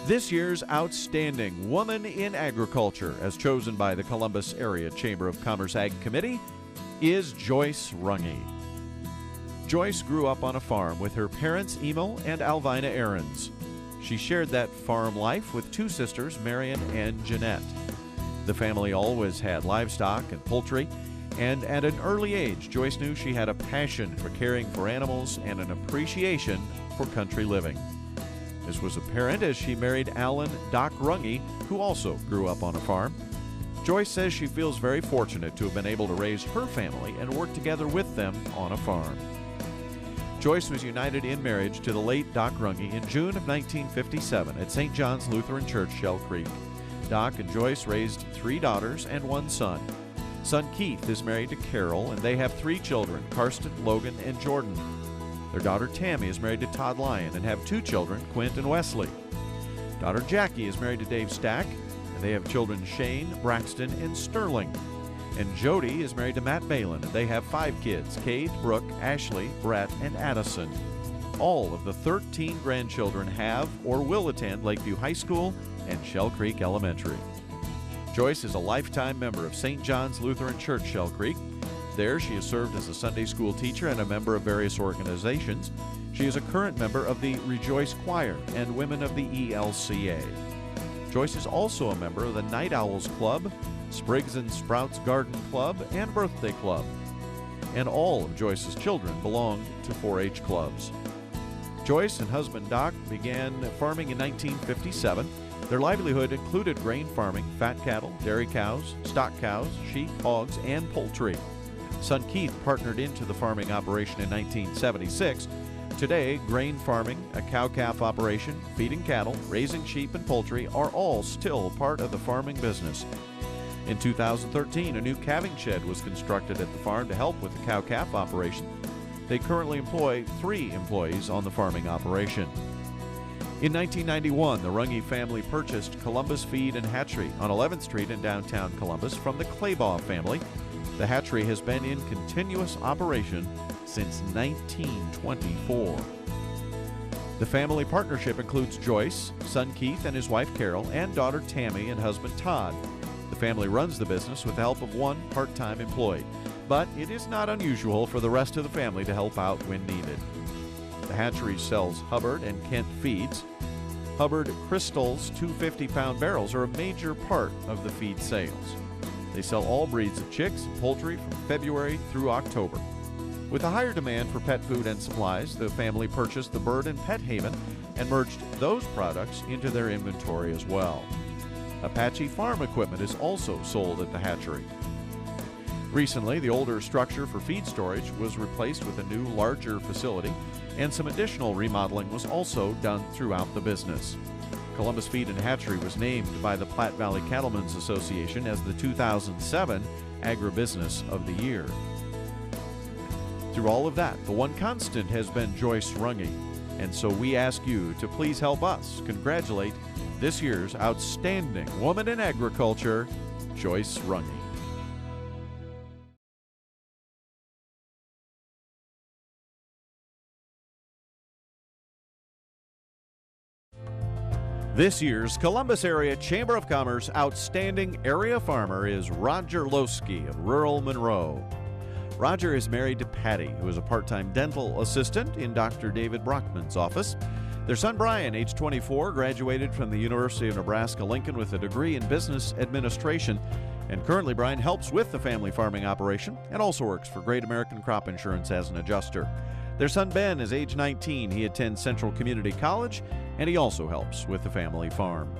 This year's Outstanding Woman in Agriculture, as chosen by the Columbus Area Chamber of Commerce Ag Committee, is Joyce Runge. Joyce grew up on a farm with her parents Emil and Alvina Ahrens. She shared that farm life with two sisters, Marion and Jeanette. The family always had livestock and poultry, and at an early age, Joyce knew she had a passion for caring for animals and an appreciation for country living. This was apparent as she married Alan Doc Runge, who also grew up on a farm. Joyce says she feels very fortunate to have been able to raise her family and work together with them on a farm. Joyce was united in marriage to the late Doc Runge in June of 1957 at St. John's Lutheran Church, Shell Creek. Doc and Joyce raised 3 daughters and 1 son. Son Keith is married to Carol, and they have 3 children, Karsten, Logan, and Jordan. Their daughter Tammy is married to Todd Lyon and have 2 children, Quint and Wesley. Daughter Jackie is married to Dave Stack, and they have children Shane, Braxton, and Sterling. And Jody is married to Matt Balin, and they have 5 kids, Kate, Brooke, Ashley, Brett, and Addison. All of the 13 grandchildren have or will attend Lakeview High School and Shell Creek Elementary. Joyce is a lifetime member of St. John's Lutheran Church, Shell Creek. There, she has served as a Sunday school teacher and a member of various organizations. She is a current member of the Rejoice Choir and Women of the ELCA. Joyce is also a member of the Night Owls Club, Sprigs and Sprouts Garden Club, and Birthday Club. And all of Joyce's children belong to 4-H clubs. Joyce and husband Doc began farming in 1957. Their livelihood included grain farming, fat cattle, dairy cows, stock cows, sheep, hogs, and poultry. Son Keith partnered into the farming operation in 1976. Today, grain farming, a cow-calf operation, feeding cattle, raising sheep, and poultry are all still part of the farming business. In 2013, a new calving shed was constructed at the farm to help with the cow-calf operation. They currently employ 3 employees on the farming operation. In 1991, the Runge family purchased Columbus Feed and Hatchery on 11th Street in downtown Columbus from the Claybaugh family. The hatchery has been in continuous operation since 1924. The family partnership includes Joyce, son Keith and his wife Carol, and daughter Tammy and husband Todd. The family runs the business with the help of 1 part-time employee, but it is not unusual for the rest of the family to help out when needed. The hatchery sells Hubbard and Kent feeds. Hubbard Crystal's 250-pound barrels are a major part of the feed sales. They sell all breeds of chicks and poultry from February through October. With a higher demand for pet food and supplies, the family purchased the Bird and Pet Haven and merged those products into their inventory as well. Apache farm equipment is also sold at the hatchery. Recently, the older structure for feed storage was replaced with a new, larger facility, and some additional remodeling was also done throughout the business. Columbus Feed and Hatchery was named by the Platte Valley Cattlemen's Association as the 2007 Agribusiness of the Year. Through all of that, the one constant has been Joyce Runge, and so we ask you to please help us congratulate this year's Outstanding Woman in Agriculture, Joyce Runge. This year's Columbus Area Chamber of Commerce Outstanding Area Farmer is Roger Loseke of rural Monroe. Roger is married to Patty, who is a part-time dental assistant in Dr. David Brockman's office. Their son Brian, age 24, graduated from the University of Nebraska-Lincoln with a degree in business administration, and currently Brian helps with the family farming operation and also works for Great American Crop Insurance as an adjuster. Their son Ben is age 19. He attends Central Community College, and he also helps with the family farm.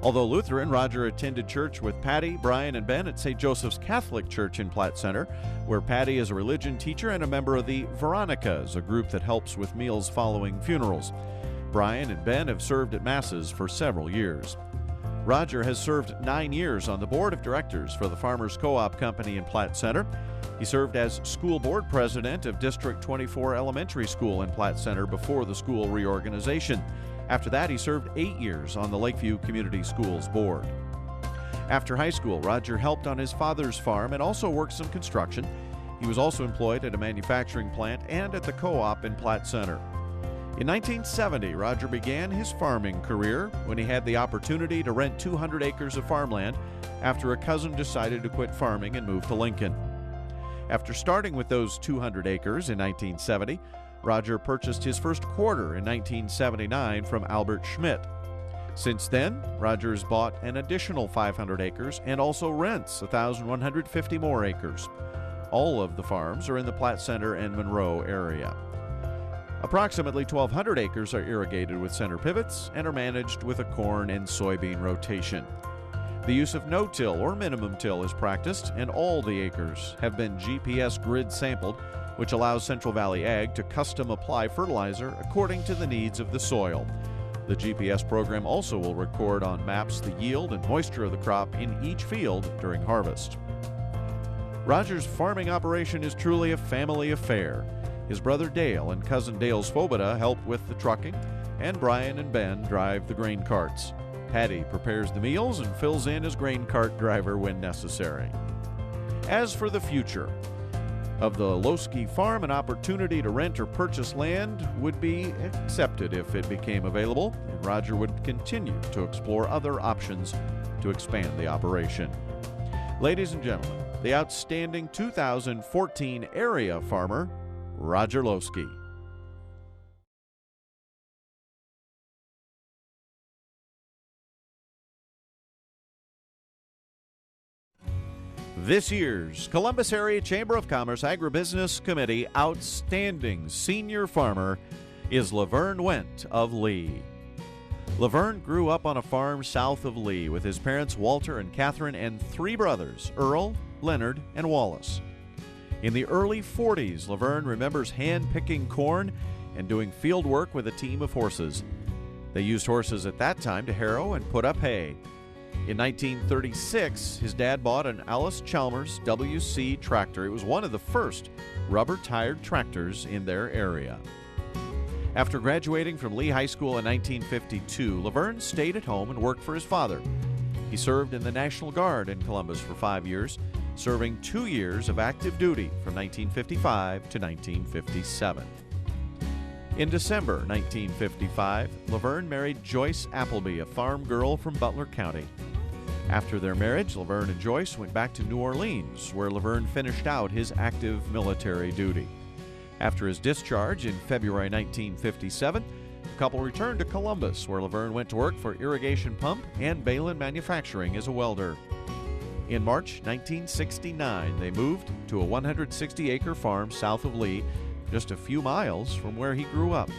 Although Lutheran, Roger attended church with Patty, Brian, and Ben at St. Joseph's Catholic Church in Platte Center, where Patty is a religion teacher and a member of the Veronicas, a group that helps with meals following funerals. Brian and Ben have served at Masses for several years. Roger has served 9 years on the board of directors for the Farmers Co-op Company in Platte Center. He served as school board president of District 24 Elementary School in Platte Center before the school reorganization. After that, he served 8 years on the Lakeview Community Schools board. After high school, Roger helped on his father's farm and also worked some construction. He was also employed at a manufacturing plant and at the co-op in Platte Center. In 1970, Roger began his farming career when he had the opportunity to rent 200 acres of farmland after a cousin decided to quit farming and move to Lincoln. After starting with those 200 acres in 1970, Roger purchased his first quarter in 1979 from Albert Schmidt. Since then, Roger's bought an additional 500 acres and also rents 1,150 more acres. All of the farms are in the Platte Center and Monroe area. Approximately 1,200 acres are irrigated with center pivots and are managed with a corn and soybean rotation. The use of no-till or minimum till is practiced, and all the acres have been GPS grid sampled, which allows Central Valley Ag to custom apply fertilizer according to the needs of the soil. The GPS program also will record on maps the yield and moisture of the crop in each field during harvest. Roger's farming operation is truly a family affair. His brother Dale and cousin Dale Svoboda help with the trucking, and Brian and Ben drive the grain carts. Patty prepares the meals and fills in as grain cart driver when necessary. As for the future of the Loseke farm, an opportunity to rent or purchase land would be accepted if it became available, and Roger would continue to explore other options to expand the operation. Ladies and gentlemen, the outstanding 2014 area farmer, Roger Loseke. This year's Columbus Area Chamber of Commerce Agribusiness Committee Outstanding Senior Farmer is Lavern Wendt of Lee. Lavern grew up on a farm south of Lee with his parents Walter and Catherine and three brothers, Earl, Leonard, and Wallace. In the early 40s, Lavern remembers hand-picking corn and doing field work with a team of horses. They used horses at that time to harrow and put up hay. In 1936, his dad bought an Alice Chalmers WC tractor. It was one of the first rubber-tired tractors in their area. After graduating from Lee High School in 1952, Lavern stayed at home and worked for his father. He served in the National Guard in Columbus for 5 years, serving 2 years of active duty from 1955 to 1957. In December 1955, Lavern married Joyce Appleby, a farm girl from Butler County. After their marriage, Lavern and Joyce went back to New Orleans, where Lavern finished out his active military duty. After his discharge in February 1957, the couple returned to Columbus, where Lavern went to work for Irrigation Pump and Balin Manufacturing as a welder. In March 1969, they moved to a 160-acre farm south of Lee, just a few miles from where he grew up.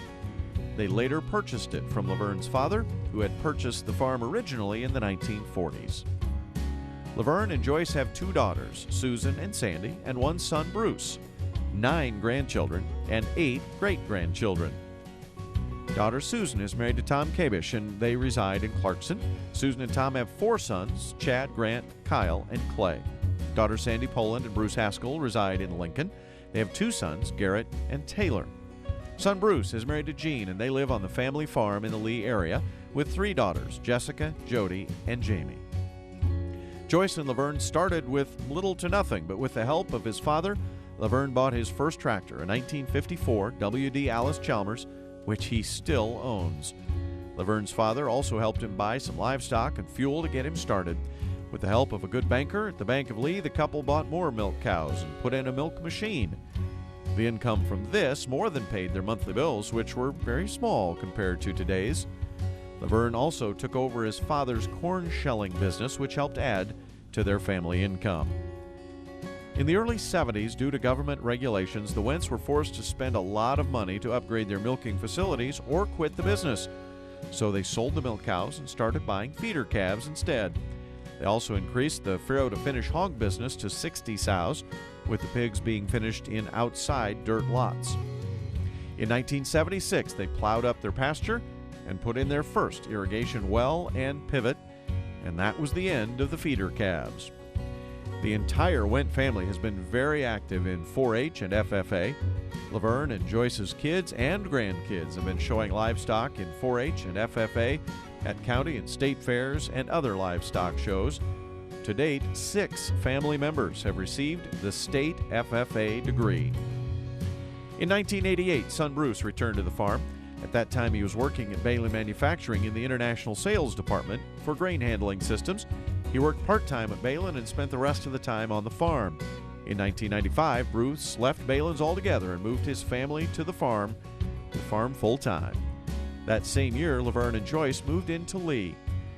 They later purchased it from Lavern's father, who had purchased the farm originally in the 1940s. Lavern and Joyce have 2 daughters, Susan and Sandy, and 1 son, Bruce, 9 grandchildren, and 8 great-grandchildren. Daughter Susan is married to Tom Kabish, and they reside in Clarkson. Susan and Tom have 4 sons, Chad, Grant, Kyle, and Clay. Daughter Sandy Poland and Bruce Haskell reside in Lincoln. They have 2 sons, Garrett and Taylor. Son Bruce is married to Jean, and they live on the family farm in the Lee area with 3 daughters, Jessica, Jody, and Jamie. Joyce and Lavern started with little to nothing, but with the help of his father, Lavern bought his first tractor, a 1954 WD Alice Chalmers, which he still owns. Lavern's father also helped him buy some livestock and fuel to get him started. With the help of a good banker at the Bank of Lee, the couple bought more milk cows and put in a milk machine. The income from this more than paid their monthly bills, which were very small compared to today's. Lavern also took over his father's corn shelling business, which helped add to their family income. In the early 70s, due to government regulations, the Wendts were forced to spend a lot of money to upgrade their milking facilities or quit the business. So they sold the milk cows and started buying feeder calves instead. They also increased the farrow-to-finish hog business to 60 sows, with the pigs being finished in outside dirt lots. In 1976, they plowed up their pasture and put in their first irrigation well and pivot, and that was the end of the feeder calves. The entire Wendt family has been very active in 4-H and FFA. Lavern and Joyce's kids and grandkids have been showing livestock in 4-H and FFA at county and state fairs and other livestock shows. To date, 6 family members have received the state FFA degree. In 1988, son Bruce returned to the farm. At that time, he was working at Bailey Manufacturing in the International Sales Department for grain handling systems. He worked part-time at Balin and spent the rest of the time on the farm. In 1995, Bruce left Balin's altogether and moved his family to the farm full-time. That same year, Lavern and Joyce moved into Lee.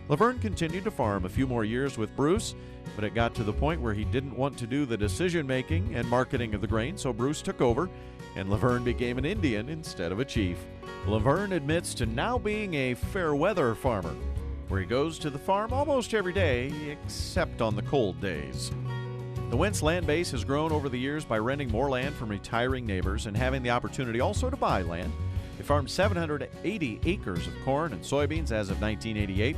Lavern continued to farm a few more years with Bruce, but it got to the point where he didn't want to do the decision-making and marketing of the grain, so Bruce took over, and Lavern became an Indian instead of a chief. Lavern admits to now being a fair-weather farmer, where he goes to the farm almost every day, except on the cold days. The Wendt's land base has grown over the years by renting more land from retiring neighbors and having the opportunity also to buy land. They farmed 780 acres of corn and soybeans as of 1988.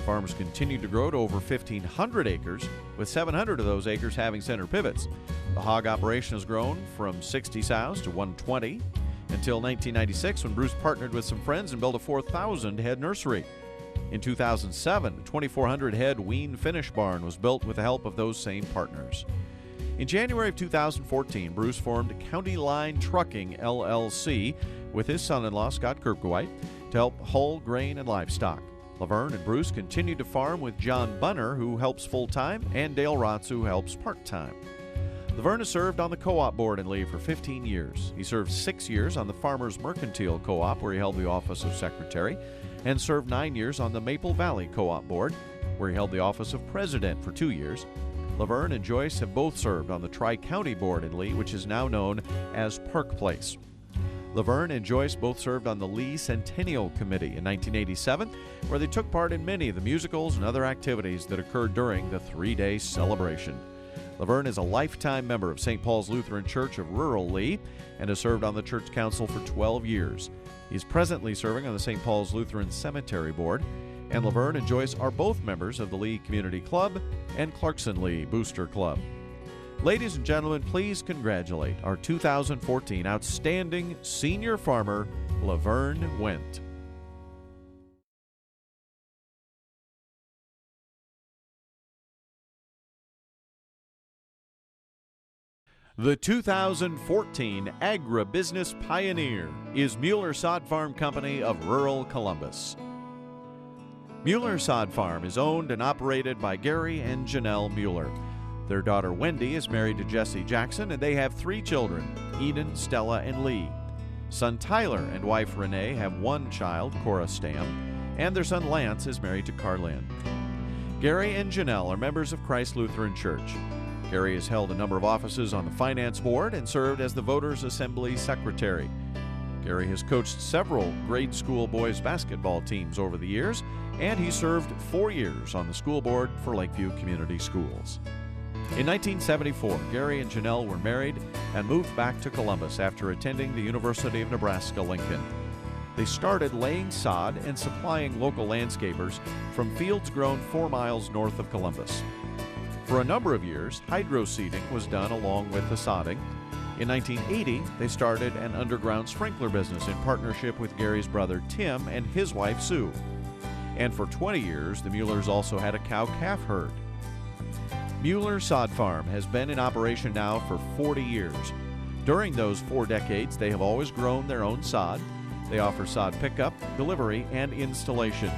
Farms continue to grow to over 1,500 acres, with 700 of those acres having center pivots. The hog operation has grown from 60 sows to 120 until 1996, when Bruce partnered with some friends and built a 4,000-head nursery. In 2007, a 2,400-head wean finish barn was built with the help of those same partners. In January of 2014, Bruce formed County Line Trucking, LLC, with his son-in-law, Scott Kirkwhite, to help haul grain and livestock. Lavern and Bruce continued to farm with John Bunner, who helps full-time, and Dale Rotz, who helps part-time. Lavern has served on the co-op board in Lee for 15 years. He served 6 years on the Farmers Mercantile Co-op, where he held the office of secretary, and served 9 years on the Maple Valley Co-op board, where he held the office of president for 2 years. Lavern and Joyce have both served on the Tri-County board in Lee, which is now known as Park Place. Lavern and Joyce both served on the Lee Centennial Committee in 1987, where they took part in many of the musicals and other activities that occurred during the 3-day celebration. Lavern is a lifetime member of St. Paul's Lutheran Church of rural Lee and has served on the church council for 12 years. He's presently serving on the St. Paul's Lutheran Cemetery Board, and Lavern and Joyce are both members of the Lee Community Club and Clarkson Lee Booster Club. Ladies and gentlemen, please congratulate our 2014 Outstanding Senior Farmer, Lavern Wendt. The 2014 Agribusiness Pioneer is Mueller Sod Farm Company of rural Columbus. Mueller Sod Farm is owned and operated by Gary and Janelle Mueller. Their daughter Wendy is married to Jesse Jackson, and they have 3 children, Eden, Stella, and Lee. Son Tyler and wife Renee have 1 child, Cora Stam, and their son Lance is married to Carlin. Gary and Janelle are members of Christ Lutheran Church. Gary has held a number of offices on the finance board and served as the Voters Assembly Secretary. Gary has coached several grade school boys basketball teams over the years, and he served 4 years on the school board for Lakeview Community Schools. In 1974, Gary and Janelle were married and moved back to Columbus after attending the University of Nebraska-Lincoln. They started laying sod and supplying local landscapers from fields grown 4 miles north of Columbus. For a number of years, hydro-seeding was done along with the sodding. In 1980, they started an underground sprinkler business in partnership with Gary's brother Tim and his wife Sue. And for 20 years, the Muellers also had a cow-calf herd. Mueller Sod Farm has been in operation now for 40 years. During those 4 decades, they have always grown their own sod. They offer sod pickup, delivery, and installation.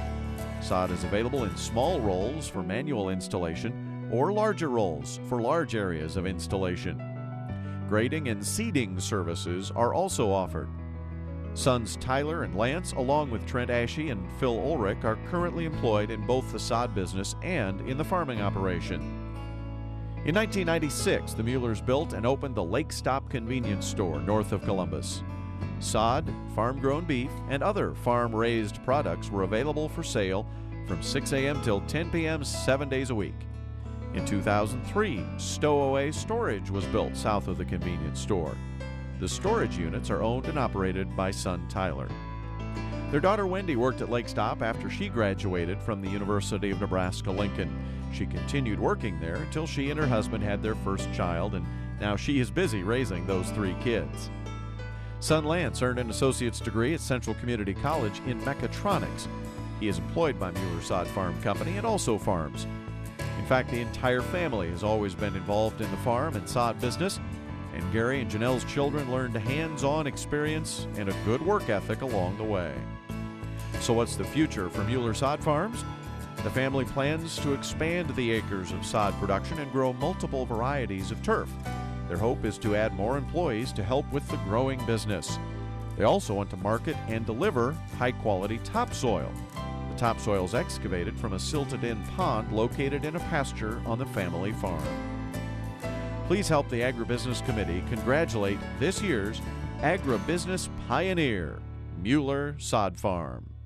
Sod is available in small rolls for manual installation or larger rolls for large areas of installation. Grading and seeding services are also offered. Sons Tyler and Lance, along with Trent Ashe and Phil Ulrich, are currently employed in both the sod business and in the farming operation. In 1996, the Muellers built and opened the Lake Stop convenience store north of Columbus. Sod, farm-grown beef, and other farm-raised products were available for sale from 6 a.m. till 10 p.m. 7 days a week. In 2003, Stowaway Storage was built south of the convenience store. The storage units are owned and operated by son Tyler. Their daughter Wendy worked at Lake Stop after she graduated from the University of Nebraska-Lincoln. She continued working there until she and her husband had their first child, and now she is busy raising those 3 kids. Son Lance earned an associate's degree at Central Community College in mechatronics. He is employed by Mueller Sod Farm Company and also farms. In fact, the entire family has always been involved in the farm and sod business, and Gary and Janelle's children learned hands-on experience and a good work ethic along the way. So what's the future for Mueller Sod Farms? The family plans to expand the acres of sod production and grow multiple varieties of turf. Their hope is to add more employees to help with the growing business. They also want to market and deliver high-quality topsoil. The topsoil is excavated from a silted-in pond located in a pasture on the family farm. Please help the Agribusiness Committee congratulate this year's Agribusiness Pioneer, Mueller Sod Farm.